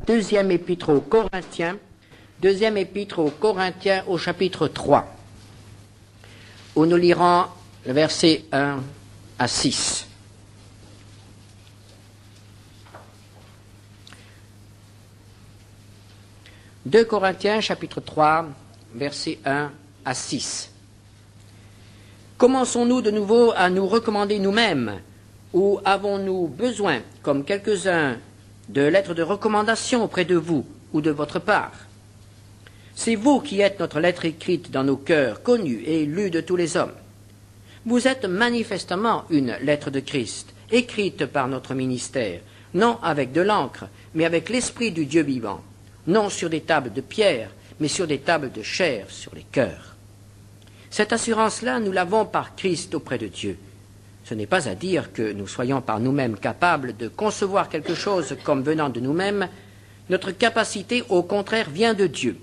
Deuxième épître aux Corinthiens au chapitre 3, où nous lirons le verset 1 à 6. « 2 Corinthiens, chapitre 3, versets 1 à 6. Commençons-nous de nouveau à nous recommander nous-mêmes, ou avons-nous besoin, comme quelques-uns, de lettres de recommandation auprès de vous ou de votre part? C'est vous qui êtes notre lettre écrite dans nos cœurs, connue et lue de tous les hommes. Vous êtes manifestement une lettre de Christ, écrite par notre ministère, non avec de l'encre, mais avec l'Esprit du Dieu vivant, non sur des tables de pierre, mais sur des tables de chair, sur les cœurs. Cette assurance-là, nous l'avons par Christ auprès de Dieu. Ce n'est pas à dire que nous soyons par nous-mêmes capables de concevoir quelque chose comme venant de nous-mêmes. Notre capacité, au contraire, vient de Dieu.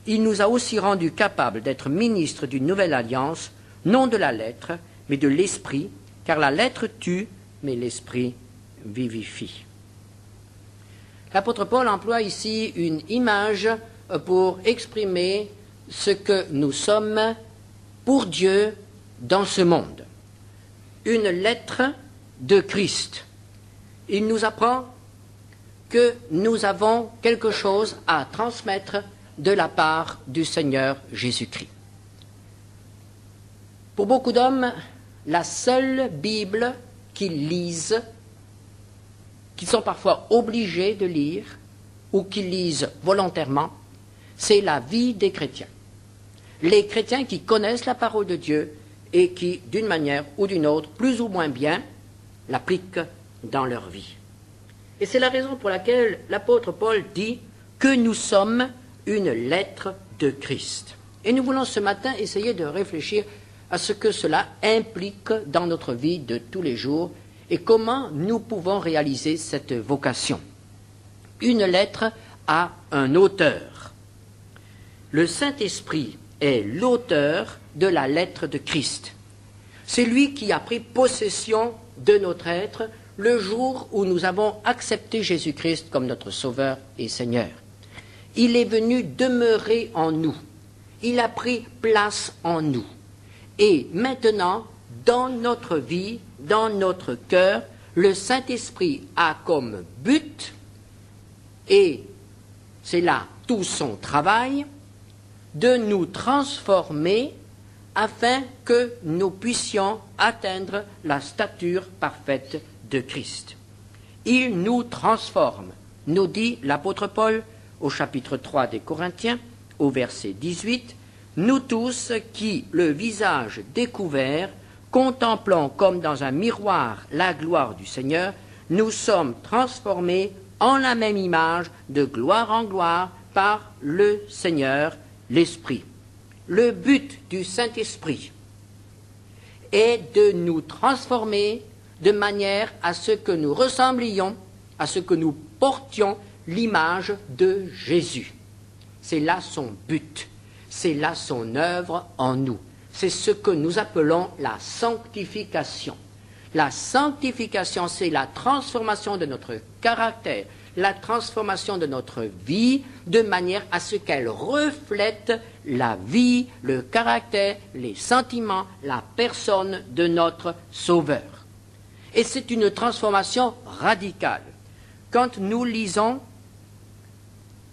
Il nous a aussi rendus capables d'être ministres d'une nouvelle alliance, non de la lettre, mais de l'esprit, car la lettre tue, mais l'esprit vivifie. L'apôtre Paul emploie ici une image pour exprimer ce que nous sommes pour Dieu dans ce monde. Une lettre de Christ. Il nous apprend que nous avons quelque chose à transmettre de la part du Seigneur Jésus-Christ. Pour beaucoup d'hommes, la seule Bible qu'ils lisent, qu'ils sont parfois obligés de lire, ou qu'ils lisent volontairement, c'est la vie des chrétiens. Les chrétiens qui connaissent la parole de Dieu et qui, d'une manière ou d'une autre, plus ou moins bien, l'appliquent dans leur vie. Et c'est la raison pour laquelle l'apôtre Paul dit que nous sommes une lettre de Christ. Et nous voulons ce matin essayer de réfléchir à ce que cela implique dans notre vie de tous les jours et comment nous pouvons réaliser cette vocation. Une lettre a un auteur. Le Saint-Esprit est l'auteur de la lettre de Christ. C'est lui qui a pris possession de notre être le jour où nous avons accepté Jésus-Christ comme notre Sauveur et Seigneur. Il est venu demeurer en nous. Il a pris place en nous. Et maintenant, dans notre vie, dans notre cœur, le Saint-Esprit a comme but, et c'est là tout son travail, de nous transformer afin que nous puissions atteindre la stature parfaite de Christ. Il nous transforme, nous dit l'apôtre Paul au chapitre 3 des Corinthiens, au verset 18, « Nous tous qui, le visage découvert, contemplons comme dans un miroir la gloire du Seigneur, nous sommes transformés en la même image de gloire en gloire par le Seigneur, l'Esprit. » Le but du Saint-Esprit est de nous transformer de manière à ce que nous ressemblions, à ce que nous portions l'image de Jésus. C'est là son but, c'est là son œuvre en nous. C'est ce que nous appelons la sanctification. La sanctification, c'est la transformation de notre caractère, la transformation de notre vie, de manière à ce qu'elle reflète la vie, le caractère, les sentiments, la personne de notre Sauveur. Et c'est une transformation radicale. Quand nous lisons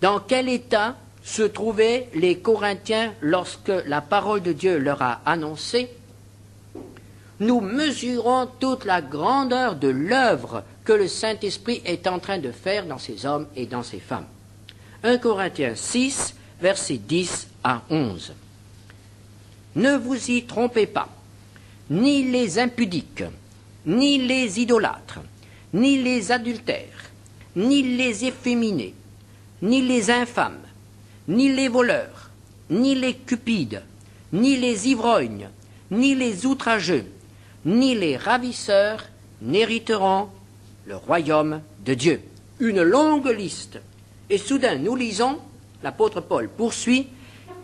dans quel état se trouvaient les Corinthiens lorsque la parole de Dieu leur a annoncé, nous mesurons toute la grandeur de l'œuvre que le Saint-Esprit est en train de faire dans ces hommes et dans ces femmes. 1 Corinthiens 6, versets 10 à 11. Ne vous y trompez pas, ni les impudiques, ni les idolâtres, ni les adultères, ni les efféminés, ni les infâmes, ni les voleurs, ni les cupides, ni les ivrognes, ni les outrageux, ni les ravisseurs n'hériteront le royaume de Dieu. Une longue liste. Et soudain, nous lisons, l'apôtre Paul poursuit,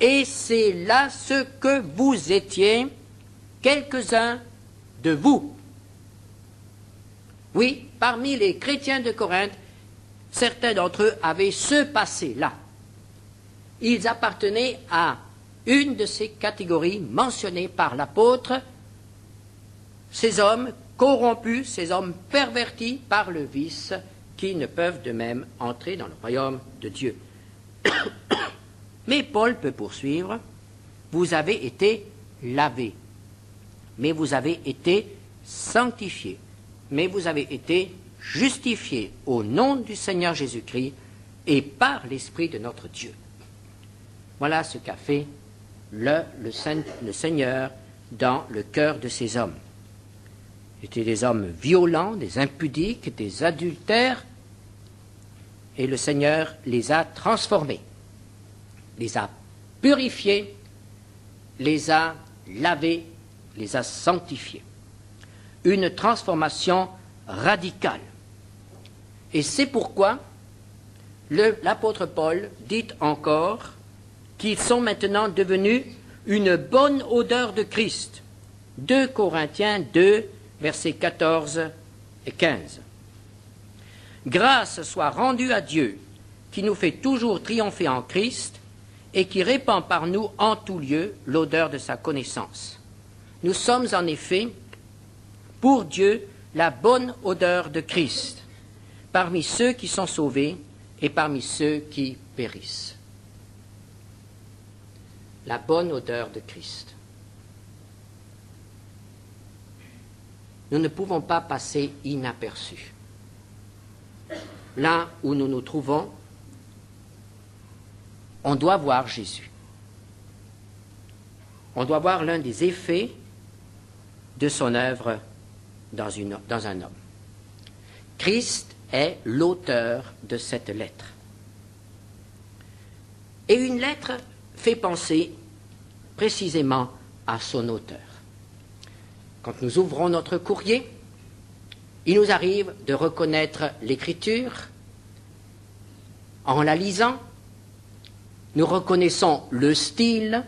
et c'est là ce que vous étiez, quelques-uns de vous. Oui, parmi les chrétiens de Corinthe, certains d'entre eux avaient ce passé-là. Ils appartenaient à une de ces catégories mentionnées par l'apôtre, ces hommes corrompus, ces hommes pervertis par le vice, qui ne peuvent de même entrer dans le royaume de Dieu. Mais Paul peut poursuivre, vous avez été lavés, mais vous avez été sanctifiés, mais vous avez été justifiés au nom du Seigneur Jésus-Christ et par l'Esprit de notre Dieu. Voilà ce qu'a fait le Seigneur dans le cœur de ces hommes. C'étaient des hommes violents, des impudiques, des adultères, et le Seigneur les a transformés, les a purifiés, les a lavés, les a sanctifiés. Une transformation radicale. Et c'est pourquoi l'apôtre Paul dit encore qu'ils sont maintenant devenus une bonne odeur de Christ. 2 Corinthiens 2, versets 14 et 15. Grâce soit rendue à Dieu, qui nous fait toujours triompher en Christ et qui répand par nous en tout lieu l'odeur de sa connaissance. Nous sommes en effet, pour Dieu, la bonne odeur de Christ, parmi ceux qui sont sauvés et parmi ceux qui périssent. La bonne odeur de Christ. Nous ne pouvons pas passer inaperçus. Là où nous nous trouvons, on doit voir Jésus. On doit voir l'un des effets de son œuvre dans un homme. Christ est l'auteur de cette lettre. Et une lettre fait penser précisément à son auteur. Quand nous ouvrons notre courrier, il nous arrive de reconnaître l'écriture. En la lisant, nous reconnaissons le style,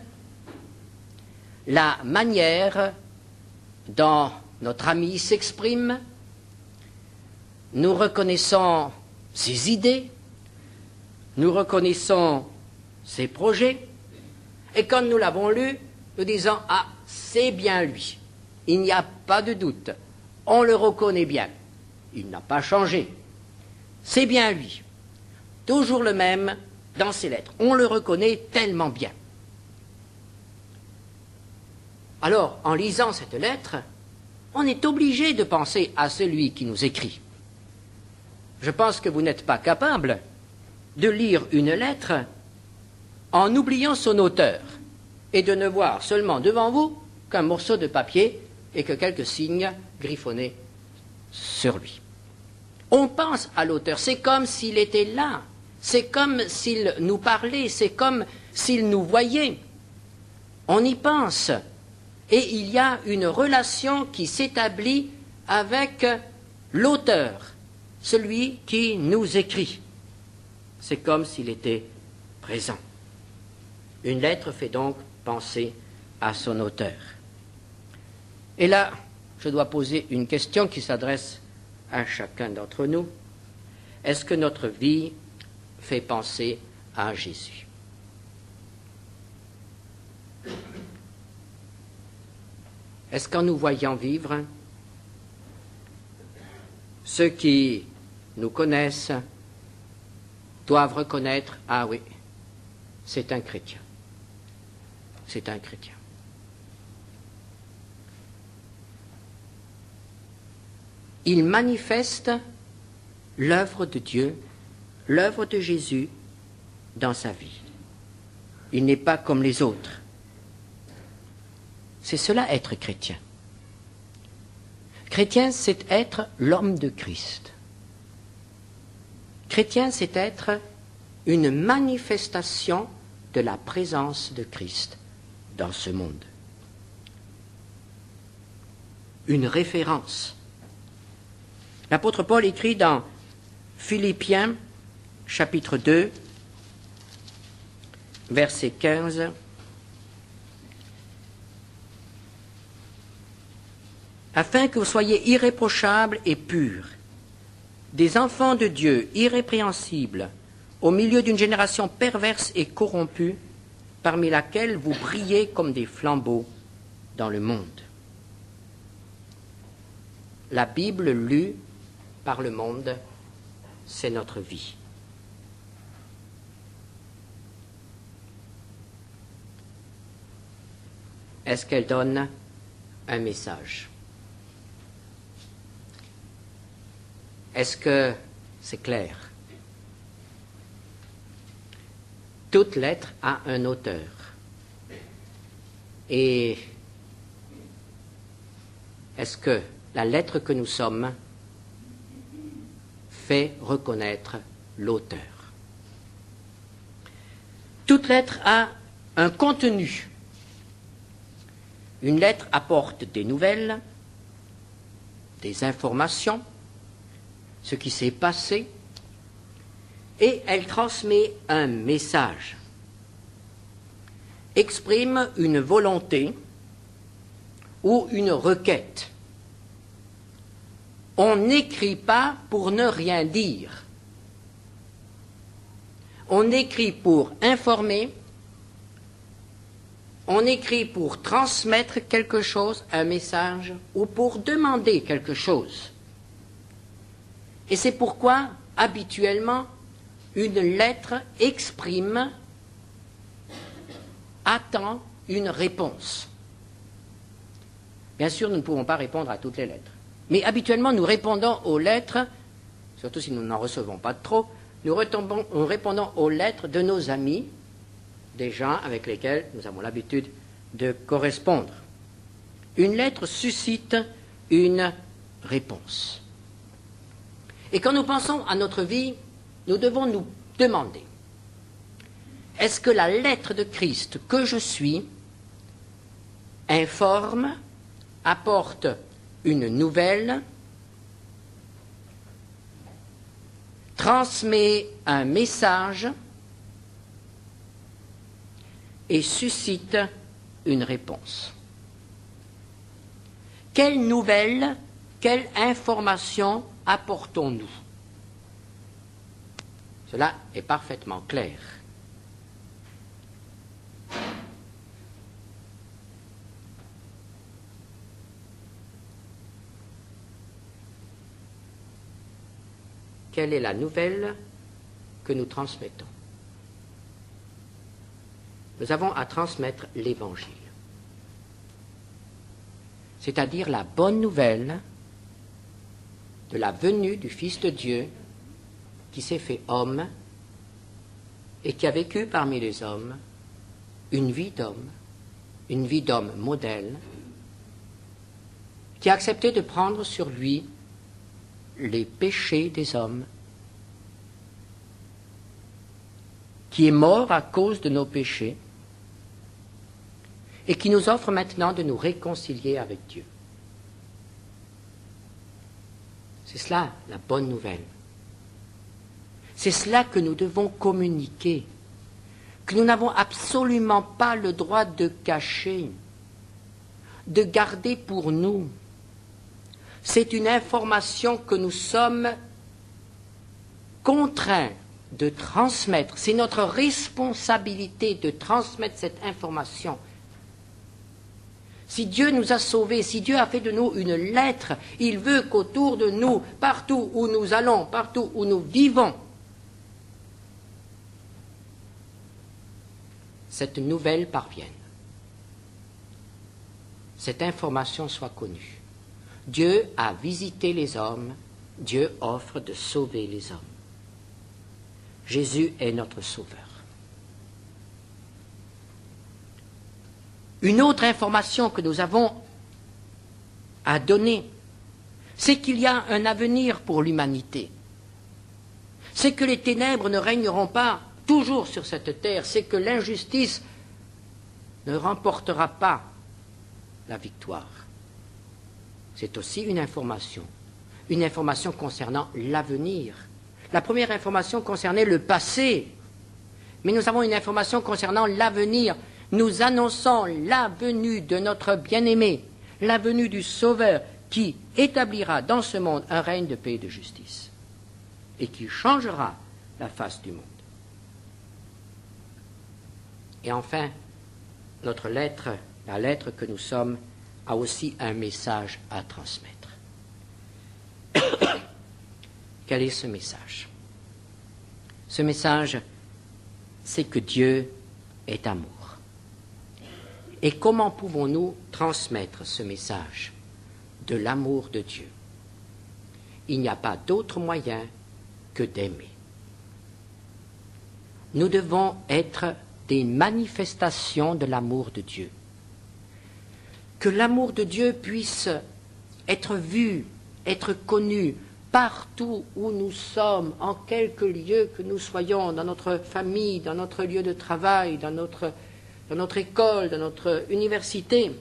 la manière dont notre ami s'exprime, nous reconnaissons ses idées, nous reconnaissons ses projets, et quand nous l'avons lu, nous disons « Ah, c'est bien lui, il n'y a pas de doute, on le reconnaît bien, il n'a pas changé, c'est bien lui, toujours le même dans ses lettres, on le reconnaît tellement bien. » Alors, en lisant cette lettre, on est obligé de penser à celui qui nous écrit. Je pense que vous n'êtes pas capable de lire une lettre en oubliant son auteur et de ne voir seulement devant vous qu'un morceau de papier et que quelques signes griffonnés sur lui. On pense à l'auteur, c'est comme s'il était là, c'est comme s'il nous parlait, c'est comme s'il nous voyait. On y pense. Et il y a une relation qui s'établit avec l'auteur, celui qui nous écrit. C'est comme s'il était présent. Une lettre fait donc penser à son auteur. Et là, je dois poser une question qui s'adresse à chacun d'entre nous. Est-ce que notre vie fait penser à Jésus ? Est-ce qu'en nous voyant vivre, ceux qui nous connaissent doivent reconnaître « Ah oui, c'est un chrétien. C'est un chrétien. » Il manifeste l'œuvre de Dieu, l'œuvre de Jésus dans sa vie. Il n'est pas comme les autres. C'est cela être chrétien. Chrétien, c'est être l'homme de Christ. Chrétien, c'est être une manifestation de la présence de Christ dans ce monde. Une référence. L'apôtre Paul écrit dans Philippiens, chapitre 2, verset 15, afin que vous soyez irréprochables et purs, des enfants de Dieu irrépréhensibles au milieu d'une génération perverse et corrompue, parmi laquelle vous brillez comme des flambeaux dans le monde. La Bible lue par le monde, c'est notre vie. Est-ce qu'elle donne un message? Est-ce que c'est clair? Toute lettre a un auteur. Et est-ce que la lettre que nous sommes fait reconnaître l'auteur? Toute lettre a un contenu. Une lettre apporte des nouvelles, des informations, ce qui s'est passé, et elle transmet un message, exprime une volonté ou une requête. On n'écrit pas pour ne rien dire. On écrit pour informer, on écrit pour transmettre quelque chose, un message, ou pour demander quelque chose. Et c'est pourquoi, habituellement, une lettre exprime, attend une réponse. Bien sûr, nous ne pouvons pas répondre à toutes les lettres. Mais habituellement, nous répondons aux lettres, surtout si nous n'en recevons pas trop, nous répondons aux lettres de nos amis, des gens avec lesquels nous avons l'habitude de correspondre. Une lettre suscite une réponse. Et quand nous pensons à notre vie, nous devons nous demander, est-ce que la lettre de Christ que je suis informe, apporte une nouvelle, transmet un message et suscite une réponse? Quelle nouvelle, quelle information apportons-nous? Cela est parfaitement clair. Quelle est la nouvelle que nous transmettons? Nous avons à transmettre l'Évangile, c'est-à-dire la bonne nouvelle de la venue du Fils de Dieu qui s'est fait homme et qui a vécu parmi les hommes une vie d'homme modèle, qui a accepté de prendre sur lui les péchés des hommes, qui est mort à cause de nos péchés et qui nous offre maintenant de nous réconcilier avec Dieu. C'est cela la bonne nouvelle. C'est cela que nous devons communiquer, que nous n'avons absolument pas le droit de cacher, de garder pour nous. C'est une information que nous sommes contraints de transmettre. C'est notre responsabilité de transmettre cette information. Si Dieu nous a sauvés, si Dieu a fait de nous une lettre, il veut qu'autour de nous, partout où nous allons, partout où nous vivons, cette nouvelle parvienne. Cette information soit connue. Dieu a visité les hommes, Dieu offre de sauver les hommes. Jésus est notre sauveur. Une autre information que nous avons à donner, c'est qu'il y a un avenir pour l'humanité. C'est que les ténèbres ne régneront pas toujours sur cette terre, c'est que l'injustice ne remportera pas la victoire. C'est aussi une information concernant l'avenir. La première information concernait le passé, mais nous avons une information concernant l'avenir. Nous annonçons la venue de notre bien-aimé, la venue du Sauveur qui établira dans ce monde un règne de paix et de justice. et qui changera la face du monde. Et enfin, notre lettre, la lettre que nous sommes, a aussi un message à transmettre. Quel est ce message? Ce message, c'est que Dieu est amour. Et comment pouvons-nous transmettre ce message de l'amour de Dieu? Il n'y a pas d'autre moyen que d'aimer. Nous devons être des manifestations de l'amour de Dieu. Que l'amour de Dieu puisse être vu, être connu partout où nous sommes, en quelque lieu que nous soyons, dans notre famille, dans notre lieu de travail, dans notre école, dans notre université.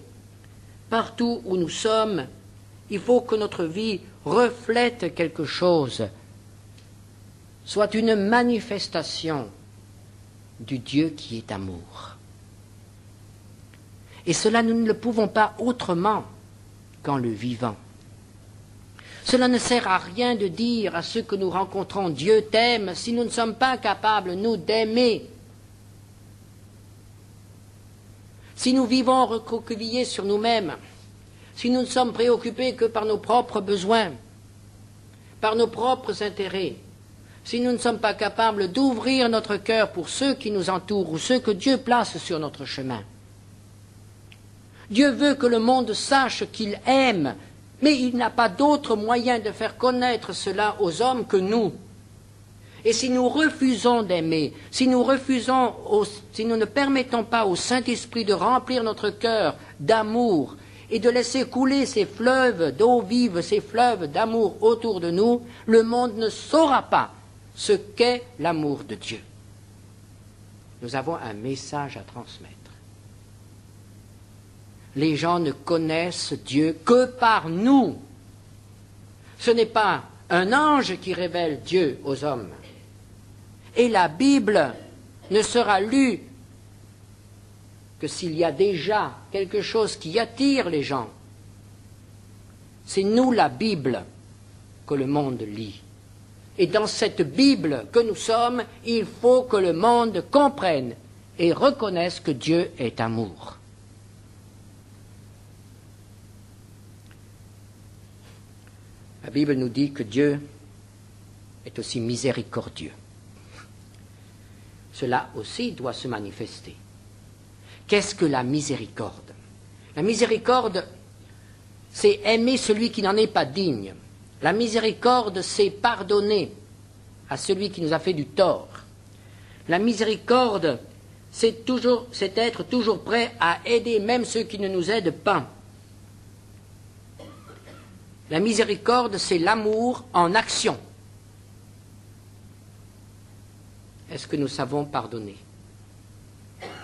Partout où nous sommes, il faut que notre vie reflète quelque chose, soit une manifestation du Dieu qui est amour. Et cela, nous ne le pouvons pas autrement qu'en le vivant. Cela ne sert à rien de dire à ceux que nous rencontrons « Dieu t'aime » si nous ne sommes pas capables, nous, d'aimer. Si nous vivons recroquevillés sur nous-mêmes, si nous ne sommes préoccupés que par nos propres besoins, par nos propres intérêts, si nous ne sommes pas capables d'ouvrir notre cœur pour ceux qui nous entourent ou ceux que Dieu place sur notre chemin. Dieu veut que le monde sache qu'il aime, mais il n'a pas d'autre moyen de faire connaître cela aux hommes que nous. Et si nous refusons d'aimer, si nous ne permettons pas au Saint-Esprit de remplir notre cœur d'amour et de laisser couler ces fleuves d'eau vive, ces fleuves d'amour autour de nous, le monde ne saura pas ce qu'est l'amour de Dieu. Nous avons un message à transmettre. Les gens ne connaissent Dieu que par nous. Ce n'est pas un ange qui révèle Dieu aux hommes. Et la Bible ne sera lue que s'il y a déjà quelque chose qui attire les gens. C'est nous, la Bible, que le monde lit. Et dans cette Bible que nous sommes, il faut que le monde comprenne et reconnaisse que Dieu est amour. La Bible nous dit que Dieu est aussi miséricordieux. Cela aussi doit se manifester. Qu'est-ce que la miséricorde? La miséricorde, c'est aimer celui qui n'en est pas digne. La miséricorde, c'est pardonner à celui qui nous a fait du tort. La miséricorde, c'est être toujours prêt à aider même ceux qui ne nous aident pas. La miséricorde, c'est l'amour en action. Est-ce que nous savons pardonner?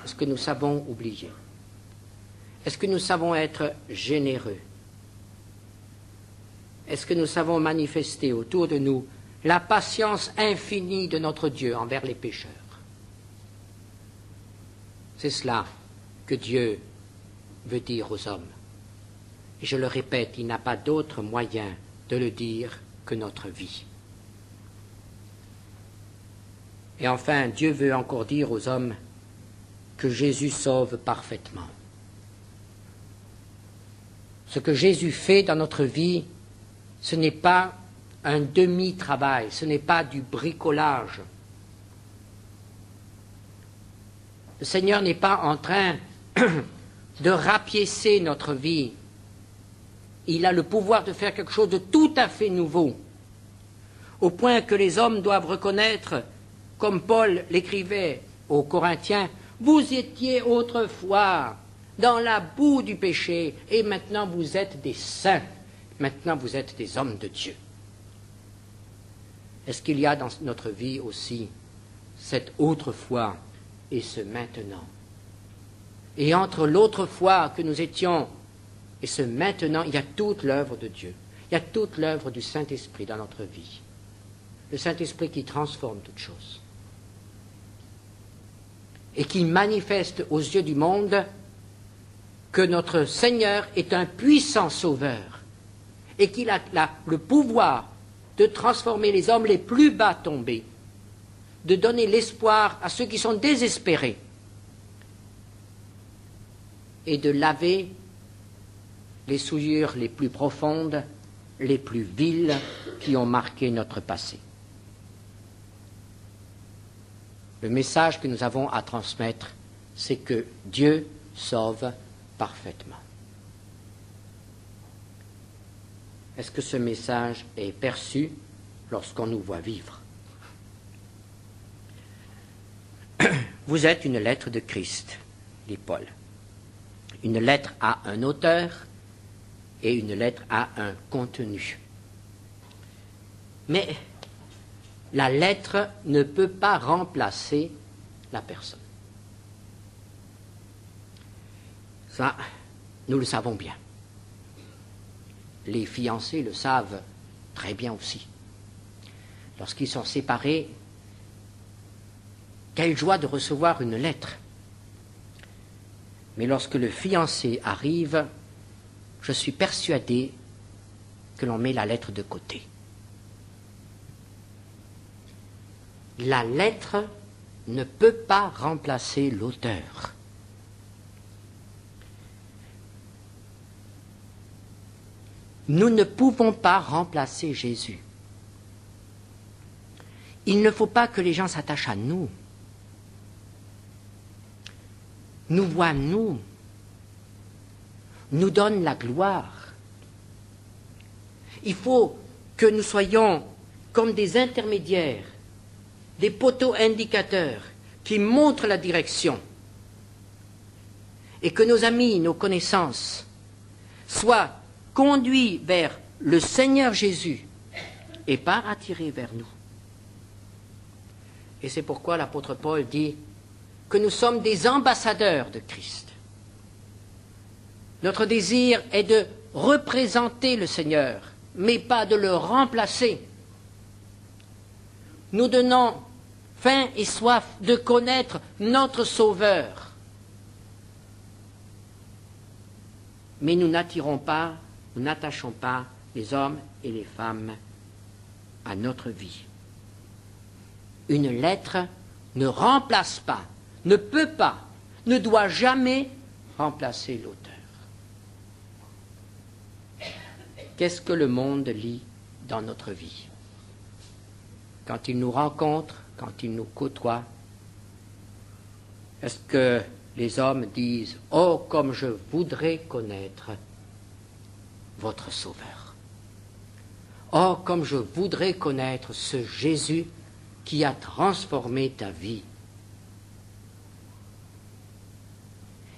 Est-ce que nous savons oublier? Est-ce que nous savons être généreux? Est-ce que nous savons manifester autour de nous la patience infinie de notre Dieu envers les pécheurs? C'est cela que Dieu veut dire aux hommes. Et je le répète, il n'a pas d'autre moyen de le dire que notre vie. Et enfin, Dieu veut encore dire aux hommes que Jésus sauve parfaitement. Ce que Jésus fait dans notre vie, ce n'est pas un demi-travail, ce n'est pas du bricolage. Le Seigneur n'est pas en train de rapiécer notre vie. Il a le pouvoir de faire quelque chose de tout à fait nouveau, au point que les hommes doivent reconnaître, comme Paul l'écrivait aux Corinthiens, « Vous étiez autrefois dans la boue du péché, et maintenant vous êtes des saints, maintenant vous êtes des hommes de Dieu. » Est-ce qu'il y a dans notre vie aussi cette autrefois et ce maintenant? Et entre l'autrefois que nous étions et ce maintenant, il y a toute l'œuvre de Dieu. Il y a toute l'œuvre du Saint-Esprit dans notre vie. Le Saint-Esprit qui transforme toutes choses. Et qui manifeste aux yeux du monde que notre Seigneur est un puissant sauveur. Et qu'il a le pouvoir de transformer les hommes les plus bas tombés, de donner l'espoir à ceux qui sont désespérés et de laver les souillures les plus profondes, les plus viles qui ont marqué notre passé. Le message que nous avons à transmettre, c'est que Dieu sauve parfaitement. Est-ce que ce message est perçu lorsqu'on nous voit vivre? Vous êtes une lettre de Christ, dit Paul. Une lettre a un auteur et une lettre a un contenu. Mais la lettre ne peut pas remplacer la personne. Ça, nous le savons bien. Les fiancés le savent très bien aussi. Lorsqu'ils sont séparés, quelle joie de recevoir une lettre. Mais lorsque le fiancé arrive, je suis persuadé que l'on met la lettre de côté. La lettre ne peut pas remplacer l'auteur. Nous ne pouvons pas remplacer Jésus. Il ne faut pas que les gens s'attachent à nous. Nous voient nous, nous donnent la gloire. Il faut que nous soyons comme des intermédiaires, des poteaux indicateurs qui montrent la direction et que nos amis, nos connaissances soient conduits vers le Seigneur Jésus et pas attirés vers nous. Et c'est pourquoi l'apôtre Paul dit que nous sommes des ambassadeurs de Christ. Notre désir est de représenter le Seigneur, mais pas de le remplacer. Nous donnons faim et soif de connaître notre Sauveur. Mais nous n'attirons pas, nous n'attachons pas les hommes et les femmes à notre vie. Une lettre ne remplace pas, ne peut pas, ne doit jamais remplacer l'auteur. Qu'est-ce que le monde lit dans notre vie? Quand il nous rencontre, quand il nous côtoie, est-ce que les hommes disent « Oh, comme je voudrais connaître votre Sauveur. Oh, comme je voudrais connaître ce Jésus qui a transformé ta vie. »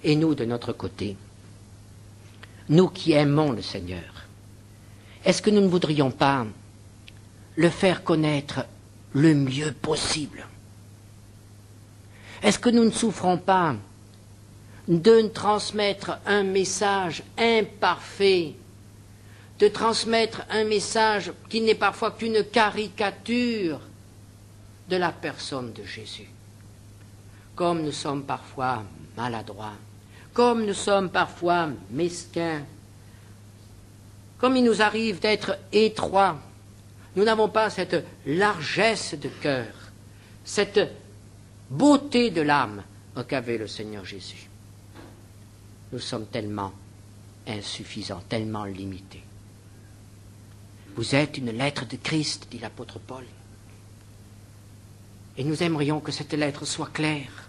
Et nous, de notre côté, nous qui aimons le Seigneur, est-ce que nous ne voudrions pas le faire connaître le mieux possible? Est-ce que nous ne souffrons pas de transmettre un message imparfait, de transmettre un message qui n'est parfois qu'une caricature de la personne de Jésus? Comme nous sommes parfois maladroits, comme nous sommes parfois mesquins, comme il nous arrive d'être étroits, nous n'avons pas cette largesse de cœur, cette beauté de l'âme qu'avait le Seigneur Jésus. Nous sommes tellement insuffisants, tellement limités. Vous êtes une lettre de Christ, dit l'apôtre Paul. Et nous aimerions que cette lettre soit claire.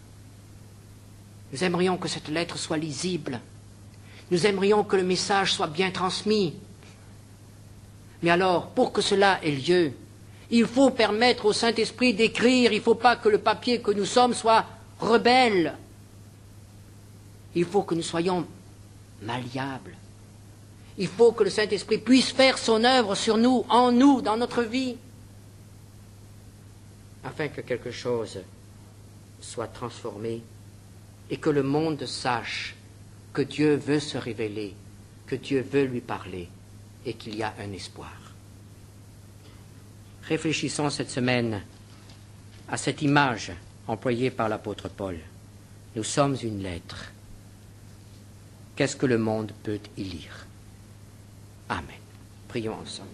Nous aimerions que cette lettre soit lisible. Nous aimerions que le message soit bien transmis. Mais alors, pour que cela ait lieu, il faut permettre au Saint-Esprit d'écrire. Il ne faut pas que le papier que nous sommes soit rebelle. Il faut que nous soyons malléables. Il faut que le Saint-Esprit puisse faire son œuvre sur nous, en nous, dans notre vie, afin que quelque chose soit transformé et que le monde sache que Dieu veut se révéler, que Dieu veut lui parler et qu'il y a un espoir. Réfléchissons cette semaine à cette image employée par l'apôtre Paul. Nous sommes une lettre. Qu'est-ce que le monde peut y lire? Amen. Prions ensemble.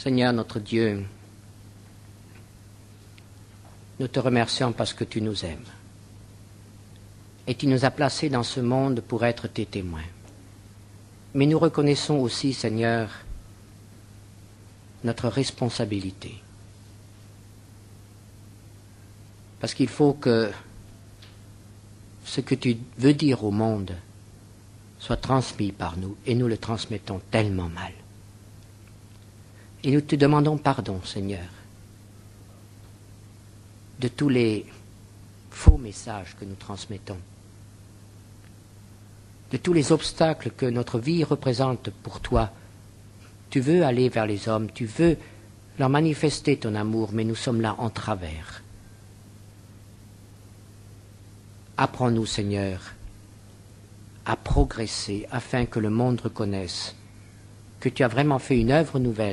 Seigneur notre Dieu, nous te remercions parce que tu nous aimes. Et tu nous as placés dans ce monde pour être tes témoins. Mais nous reconnaissons aussi, Seigneur, notre responsabilité. Parce qu'il faut que ce que tu veux dire au monde soit transmis par nous, et nous le transmettons tellement mal. Et nous te demandons pardon, Seigneur, de tous les faux messages que nous transmettons, de tous les obstacles que notre vie représente pour toi. Tu veux aller vers les hommes, tu veux leur manifester ton amour, mais nous sommes là en travers. Apprends-nous, Seigneur, à progresser afin que le monde reconnaisse que tu as vraiment fait une œuvre nouvelle